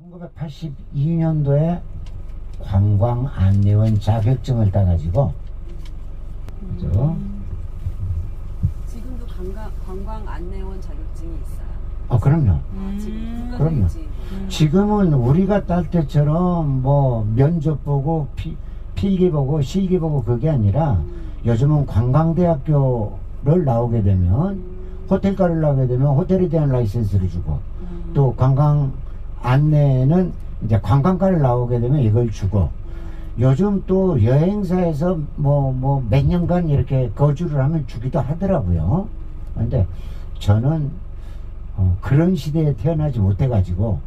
1982년도에 관광 안내원 자격증을 따가지고 그죠? 지금도 관광 안내원 자격증이 있어요? 그럼요. 지금 그럼요. 지금은 우리가 딸 때처럼 뭐 면접 보고 필기 보고 실기 보고 그게 아니라 요즘은 관광대학교를 나오게 되면 호텔과를 나오게 되면 호텔에 대한 라이센스를 주고 또 관광 안내는 이제 관광과를 나오게 되면 이걸 주고 요즘 또 여행사에서 뭐 몇 년간 이렇게 거주를 하면 주기도 하더라고요. 근데 저는 그런 시대에 태어나지 못해가지고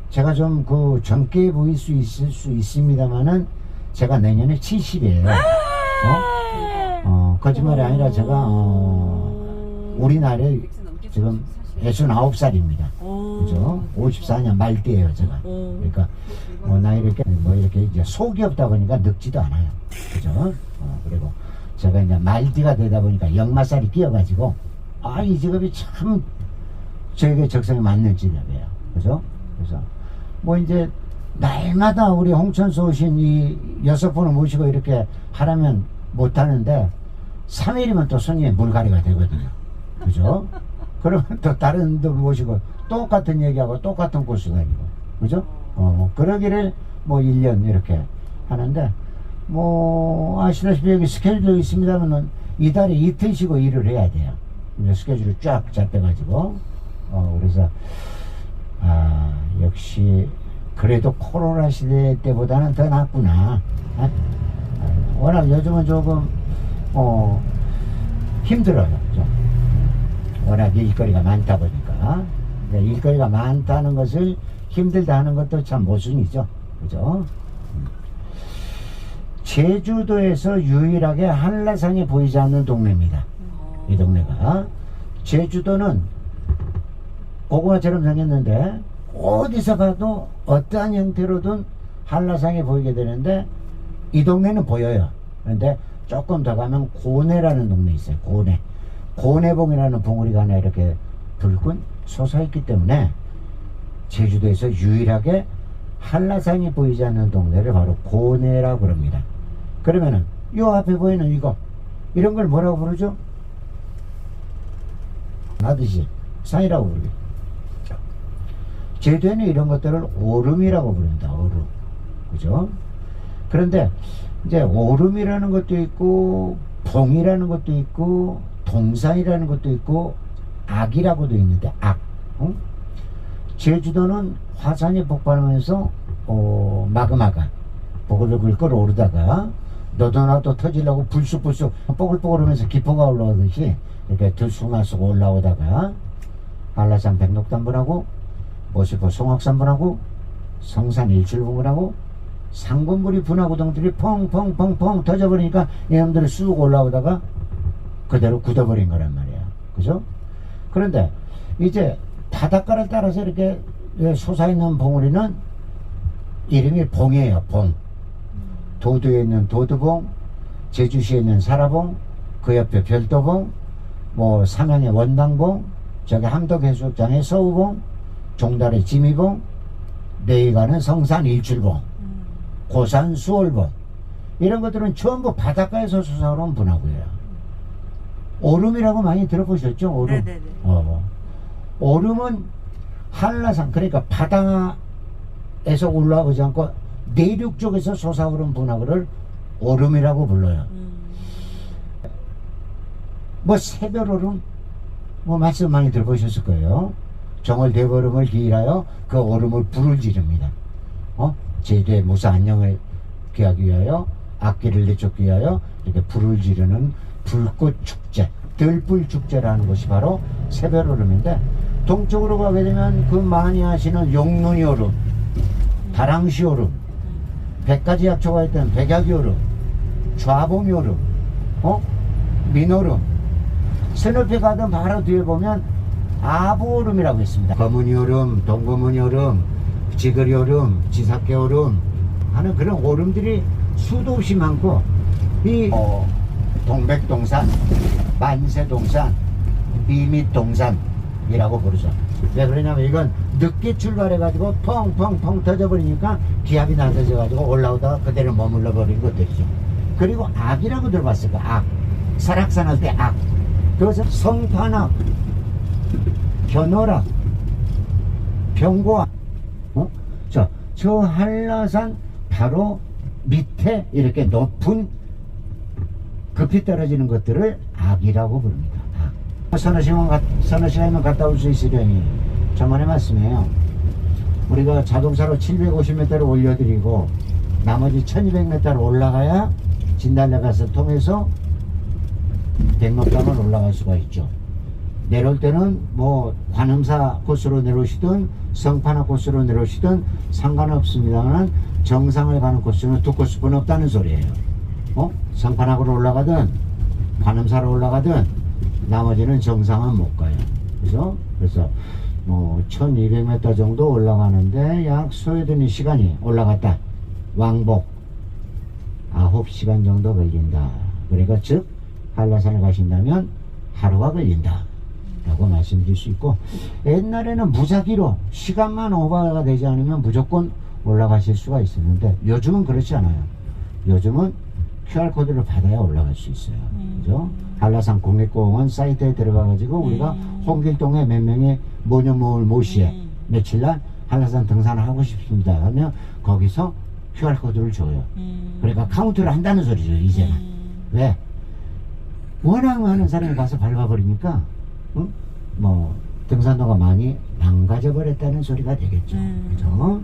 제가 좀 그 젊게 보일 수 있을 수 있습니다만은 제가 내년에 70이에요. 거짓말이 아니라 제가 우리나라에 지금 69살입니다. 그죠? 54년 말띠예요, 제가. 그러니까 나 이렇게 이제 속이 없다 보니까 늙지도 않아요. 그죠? 그리고 제가 이제 말띠가 되다 보니까 역마살이 끼어가지고 이 직업이 참 저에게 적성에 맞는 직업이에요. 그죠? 그래서 뭐 이제 날마다 우리 홍천수 오신 이 6분을 모시고 이렇게 하라면 못하는데 3일이면 또 손님의 물갈이가 되거든요. 그죠? 그러면 또 다른 분 모시고 똑같은 얘기하고 똑같은 코스 다니고 그죠? 그러기를 뭐 1년 이렇게 하는데 뭐 아시다시피 여기 스케줄도 있습니다만 이달에 이틀 쉬고 일을 해야 돼요. 이제 스케줄이 쫙 잡혀가지고 그래서 역시 그래도 코로나 시대 때보다는 더 낫구나. 워낙 요즘은 조금 힘들어요. 좀. 워낙 일거리가 많다 보니까 일거리가 많다는 것을 힘들다 하는 것도 참 모순이죠. 그죠? 제주도에서 유일하게 한라산이 보이지 않는 동네입니다. 이 동네가. 제주도는 고구마처럼 생겼는데 어디서 봐도 어떠한 형태로든 한라산이 보이게 되는데 이 동네는 보여요. 그런데 조금 더 가면 고내라는 동네 있어요. 고내봉이라는 봉우리가 하나 이렇게 붉은 솟아있기 때문에 제주도에서 유일하게 한라산이 보이지 않는 동네를 바로 고내라고 그럽니다. 그러면은 요 앞에 보이는 이런 걸 뭐라고 부르죠? 나듯이 산이라고 부르겠죠. 제주에는 이런 것들을 오름이라고 부릅니다. 오름. 그죠? 그런데 이제 오름이라는 것도 있고 봉이라는 것도 있고 동산이라는 것도 있고 악이라고도 있는데 제주도는 화산이 폭발하면서 마그마가 보글보글 끓어오르다가 너도 나도 터지려고 불쑥불쑥 뽀글뽀글하면서 기포가 올라오듯이 이렇게 들쑥날쑥 올라오다가 한라산 백록담분하고 모시포 송악산분하고 성산 일출분하고 상군부리 분하고 등들이 펑펑펑펑 터져버리니까 이놈들이 쑥 올라오다가 그대로 굳어버린 거란 말이야. 그죠? 그런데 이제 바닷가를 따라서 이렇게 솟아있는 봉우리는 이름이 봉이에요. 봉. 도도에 있는 도두봉, 제주시에 있는 사라봉, 그 옆에 별도봉, 뭐 삼양의 원당봉, 저기 함덕해수욕장의 서우봉, 종달의 지미봉, 내일가는 성산 일출봉, 고산 수월봉, 이런 것들은 전부 바닷가에서 솟아오른 분하고요. 오름이라고 많이 들어보셨죠? 오름. 네네네. 오름은 한라산, 그러니까 바다에서 올라오지 않고 내륙 쪽에서 솟아오른 분화구를 오름이라고 불러요. 뭐 새별오름 뭐 말씀 많이 들어보셨을 거예요. 정월대보름을 기일하여 그 오름을 불을 지릅니다. 제주의 무사 안녕을 기하기 위하여 악기를 내쫓기 위하여 이렇게 불을 지르는 불꽃축제, 들불축제라는 것이 바로 새별오름인데 동쪽으로 가게 되면 그 많이 하시는 용눈이 오름, 다랑시 오름, 100가지 약초가 있던 백약이 오름, 좌봉이 오름, 민오름, 서너페 가든 바로 뒤에 보면 아부오름이라고 있습니다. 거문이 오름, 동거문이 오름, 지거리 오름, 지삭계 오름 하는 그런 오름들이 수도 없이 많고 이 동백동산, 만세동산, 미밑동산 악이라고 부르죠. 왜 그러냐면 이건 늦게 출발해가지고 펑펑펑 터져버리니까 기압이 낮아져가지고 올라오다가 그대로 머물러 버린 것들이죠. 그리고 악이라고 들어봤을 거야. 악. 설악산 할 때 악. 그것은 성판악, 견월악, 병고악. 저 한라산 바로 밑에 이렇게 높은 급히 떨어지는 것들을 악이라고 부릅니다. 악. 서너 시간이면 갔다 올 수 있으려니 저만의 말씀이에요. 우리가 자동차로 750m를 올려드리고 나머지 1200m를 올라가야 진달래밭을 통해서 백록담을 올라갈 수가 있죠. 내려올 때는 뭐 관음사 코스로 내려오시든 성판악 코스로 내려오시든 상관없습니다만 정상을 가는 코스는 두 코스뿐 없다는 소리예요. 성판악으로 올라가든 관음사로 올라가든 나머지는 정상은 못 가요. 그래서 뭐 1200m 정도 올라가는데 약 소요되는 시간이 올라갔다 왕복 9시간 정도 걸린다. 그러니까 즉 한라산에 가신다면 하루가 걸린다 라고 말씀드릴 수 있고, 옛날에는 무작위로 시간만 오버가 되지 않으면 무조건 올라가실 수가 있었는데 요즘은 그렇지 않아요. 요즘은 QR코드를 받아야 올라갈 수 있어요. 그죠? 한라산 국립공원 사이트에 들어가 가지고 우리가 홍길동에 몇 명의 모녀모을 모시에 며칠날 한라산 등산을 하고 싶습니다 하면 거기서 QR코드를 줘요. 그러니까 카운트를 한다는 소리죠 이제는. 왜? 워낙 많은 사람이 가서 밟아버리니까 뭐 등산로가 많이 망가져 버렸다는 소리가 되겠죠. 그죠?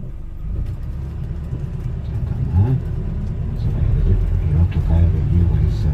잠깐만, 제가 이렇게 가야 될 이유가 있어요.